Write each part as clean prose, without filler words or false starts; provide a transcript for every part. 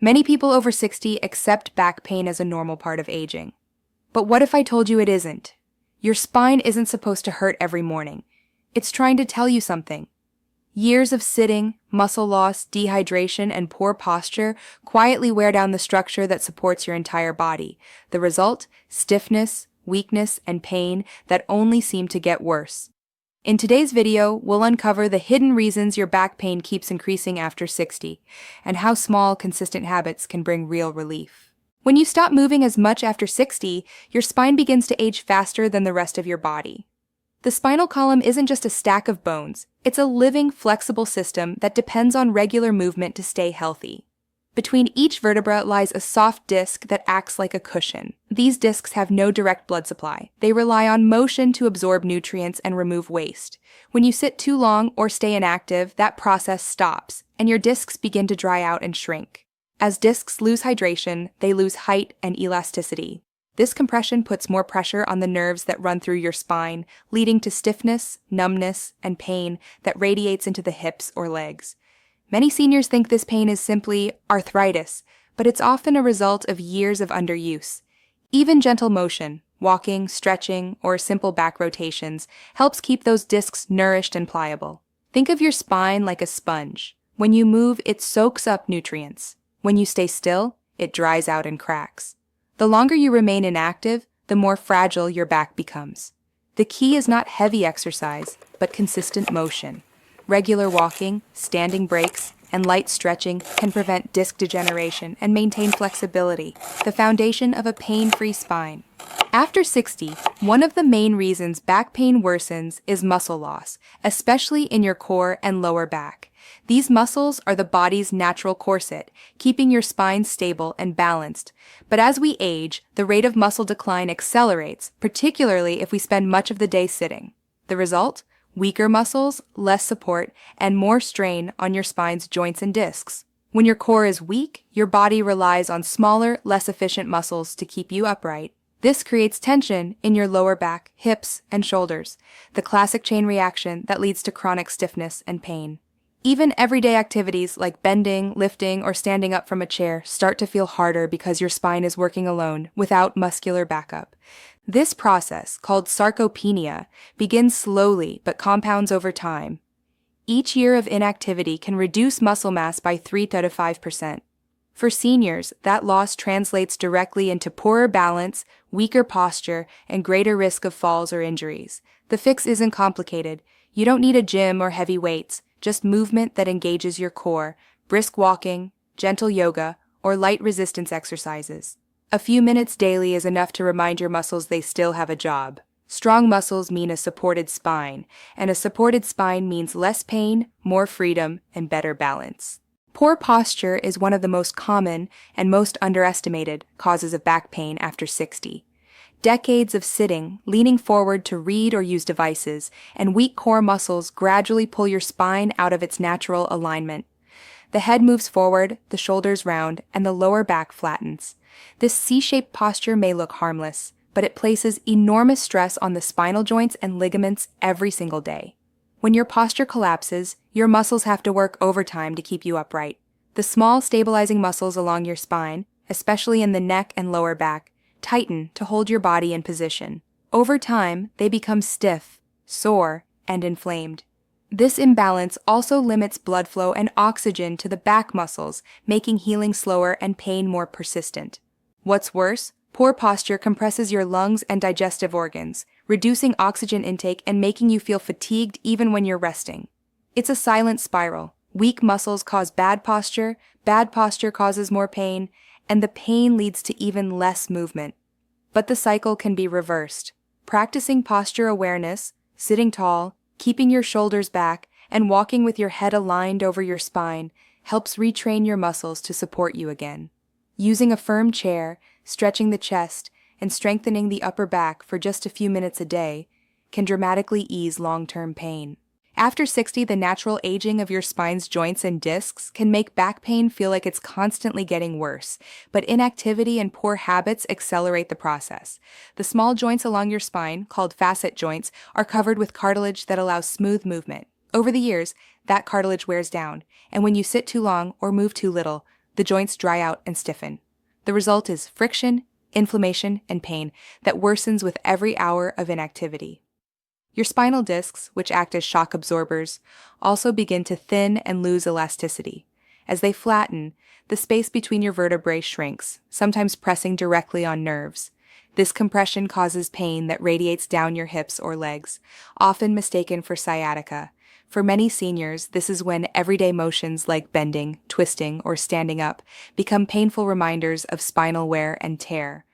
Many people over 60 accept back pain as a normal part of aging. But what if I told you it isn't? Your spine isn't supposed to hurt every morning. It's trying to tell you something. Years of sitting, muscle loss, dehydration, and poor posture quietly wear down the structure that supports your entire body. The result? Stiffness, weakness, and pain that only seem to get worse. In today's video, we'll uncover the hidden reasons your back pain keeps increasing after 60, and how small, consistent habits can bring real relief. When you stop moving as much after 60, your spine begins to age faster than the rest of your body. The spinal column isn't just a stack of bones, it's a living, flexible system that depends on regular movement to stay healthy. Between each vertebra lies a soft disc that acts like a cushion. These discs have no direct blood supply. They rely on motion to absorb nutrients and remove waste. When you sit too long or stay inactive, that process stops, and your discs begin to dry out and shrink. As discs lose hydration, they lose height and elasticity. This compression puts more pressure on the nerves that run through your spine, leading to stiffness, numbness, and pain that radiates into the hips or legs. Many seniors think this pain is simply arthritis, but it's often a result of years of underuse. Even gentle motion, walking, stretching, or simple back rotations helps keep those discs nourished and pliable. Think of your spine like a sponge. When you move, it soaks up nutrients. When you stay still, it dries out and cracks. The longer you remain inactive, the more fragile your back becomes. The key is not heavy exercise, but consistent motion. Regular walking, standing breaks, and light stretching can prevent disc degeneration and maintain flexibility, the foundation of a pain-free spine. After 60, one of the main reasons back pain worsens is muscle loss, especially in your core and lower back. These muscles are the body's natural corset, keeping your spine stable and balanced. But as we age, the rate of muscle decline accelerates, particularly if we spend much of the day sitting. The result? Weaker muscles, less support, and more strain on your spine's joints and discs. When your core is weak, your body relies on smaller, less efficient muscles to keep you upright. This creates tension in your lower back, hips, and shoulders, the classic chain reaction that leads to chronic stiffness and pain. Even everyday activities like bending, lifting, or standing up from a chair start to feel harder because your spine is working alone, without muscular backup. This process, called sarcopenia, begins slowly but compounds over time. Each year of inactivity can reduce muscle mass by 3 to 5%. For seniors, that loss translates directly into poorer balance, weaker posture, and greater risk of falls or injuries. The fix isn't complicated. You don't need a gym or heavy weights, just movement that engages your core, brisk walking, gentle yoga, or light resistance exercises. A few minutes daily is enough to remind your muscles they still have a job. Strong muscles mean a supported spine, and a supported spine means less pain, more freedom, and better balance. Poor posture is one of the most common and most underestimated causes of back pain after 60. Decades of sitting, leaning forward to read or use devices, and weak core muscles gradually pull your spine out of its natural alignment. The head moves forward, the shoulders round, and the lower back flattens. This C-shaped posture may look harmless, but it places enormous stress on the spinal joints and ligaments every single day. When your posture collapses, your muscles have to work overtime to keep you upright. The small, stabilizing muscles along your spine, especially in the neck and lower back, tighten to hold your body in position. Over time, they become stiff, sore, and inflamed. This imbalance also limits blood flow and oxygen to the back muscles, making healing slower and pain more persistent. What's worse, poor posture compresses your lungs and digestive organs, reducing oxygen intake and making you feel fatigued even when you're resting. It's a silent spiral. Weak muscles cause bad posture causes more pain, and the pain leads to even less movement. But the cycle can be reversed. Practicing posture awareness, sitting tall, keeping your shoulders back, and walking with your head aligned over your spine helps retrain your muscles to support you again. Using a firm chair, stretching the chest, and strengthening the upper back for just a few minutes a day can dramatically ease long-term pain. After 60, the natural aging of your spine's joints and discs can make back pain feel like it's constantly getting worse, but inactivity and poor habits accelerate the process. The small joints along your spine, called facet joints, are covered with cartilage that allows smooth movement. Over the years, that cartilage wears down, and when you sit too long or move too little, the joints dry out and stiffen. The result is friction, inflammation, and pain that worsens with every hour of inactivity. Your spinal discs, which act as shock absorbers, also begin to thin and lose elasticity. As they flatten, the space between your vertebrae shrinks, sometimes pressing directly on nerves. This compression causes pain that radiates down your hips or legs, often mistaken for sciatica. For many seniors, this is when everyday motions like bending, twisting, or standing up become painful reminders of spinal wear and tear.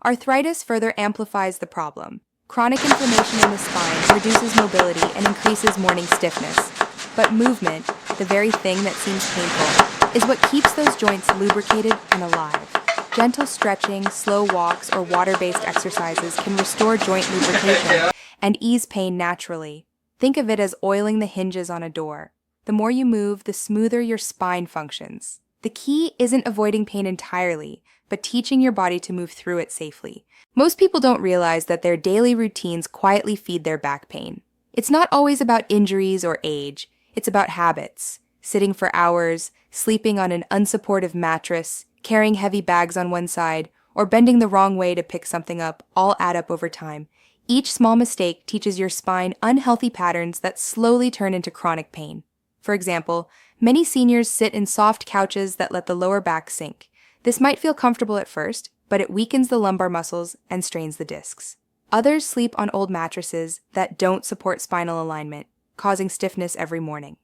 Arthritis further amplifies the problem. Chronic inflammation in the spine reduces mobility and increases morning stiffness. But movement, the very thing that seems painful, is what keeps those joints lubricated and alive. Gentle stretching, slow walks, or water-based exercises can restore joint lubrication and ease pain naturally. Think of it as oiling the hinges on a door. The more you move, the smoother your spine functions. The key isn't avoiding pain entirely, but teaching your body to move through it safely. Most people don't realize that their daily routines quietly feed their back pain. It's not always about injuries or age. It's about habits. Sitting for hours, sleeping on an unsupportive mattress, carrying heavy bags on one side, or bending the wrong way to pick something up all add up over time. Each small mistake teaches your spine unhealthy patterns that slowly turn into chronic pain. For example, many seniors sit in soft couches that let the lower back sink. This might feel comfortable at first, but it weakens the lumbar muscles and strains the discs. Others sleep on old mattresses that don't support spinal alignment, causing stiffness every morning.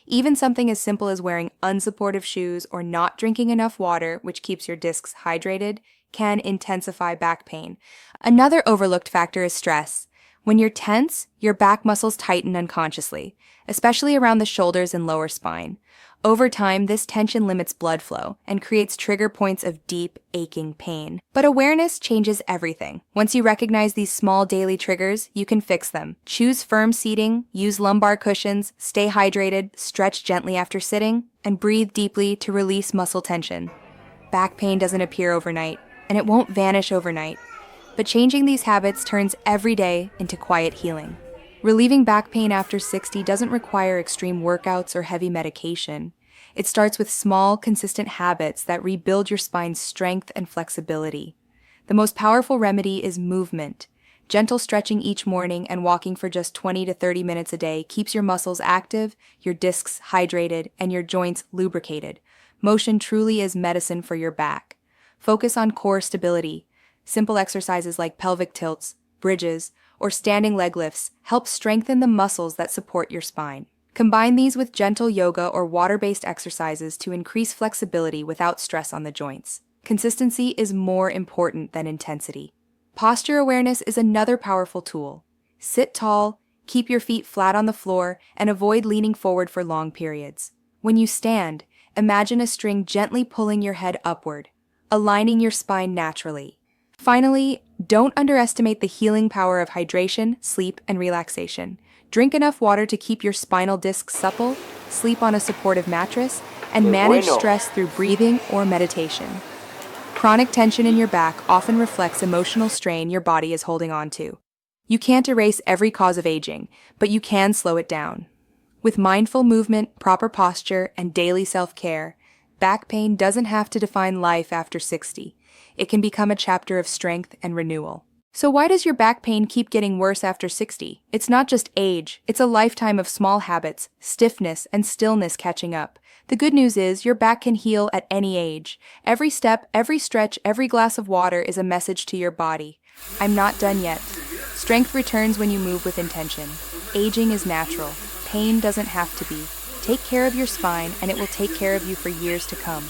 Even something as simple as wearing unsupportive shoes or not drinking enough water, which keeps your discs hydrated, can intensify back pain. Another overlooked factor is stress. When you're tense, your back muscles tighten unconsciously, especially around the shoulders and lower spine. Over time, this tension limits blood flow and creates trigger points of deep, aching pain. But awareness changes everything. Once you recognize these small daily triggers, you can fix them. Choose firm seating, use lumbar cushions, stay hydrated, stretch gently after sitting, and breathe deeply to release muscle tension. Back pain doesn't appear overnight, and it won't vanish overnight. But changing these habits turns every day into quiet healing. Relieving back pain after 60 doesn't require extreme workouts or heavy medication. It starts with small, consistent habits that rebuild your spine's strength and flexibility. The most powerful remedy is movement. Gentle stretching each morning and walking for just 20 to 30 minutes a day keeps your muscles active, your discs hydrated, and your joints lubricated. Motion truly is medicine for your back. Focus on core stability. Simple exercises like pelvic tilts, bridges, or standing leg lifts help strengthen the muscles that support your spine. Combine these with gentle yoga or water-based exercises to increase flexibility without stress on the joints. Consistency is more important than intensity. Posture awareness is another powerful tool. Sit tall, keep your feet flat on the floor, and avoid leaning forward for long periods. When you stand, imagine a string gently pulling your head upward, aligning your spine naturally. Finally, don't underestimate the healing power of hydration, sleep, and relaxation. Drink enough water to keep your spinal discs supple, sleep on a supportive mattress, and manage stress through breathing or meditation. Chronic tension in your back often reflects emotional strain your body is holding on to. You can't erase every cause of aging, but you can slow it down. With mindful movement, proper posture, and daily self-care, back pain doesn't have to define life after 60. It can become a chapter of strength and renewal. So why does your back pain keep getting worse after 60? It's not just age, it's a lifetime of small habits, stiffness, and stillness catching up. The good news is your back can heal at any age. Every step, every stretch, every glass of water is a message to your body. I'm not done yet. Strength returns when you move with intention. Aging is natural. Pain doesn't have to be. Take care of your spine, and it will take care of you for years to come.